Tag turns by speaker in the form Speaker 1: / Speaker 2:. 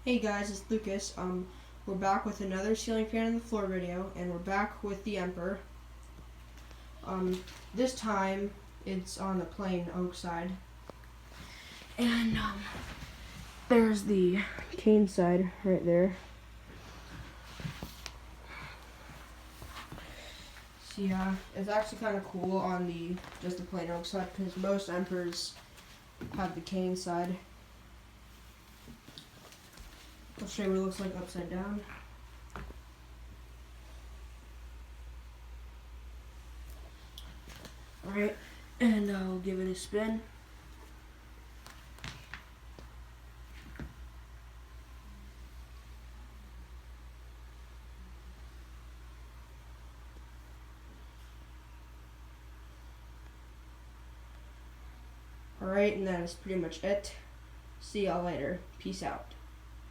Speaker 1: Hey guys, it's Lucas. We're back with another ceiling fan on the floor video, and we're back with the Emperor. This time it's on the plain oak side, and there's the cane side right there. So yeah, it's actually kind of cool on just the plain oak side because most Emperors have the cane side. I'll show you what it looks like upside down. Alright, and I'll give it a spin. Alright, and that is pretty much it. See y'all later. Peace out.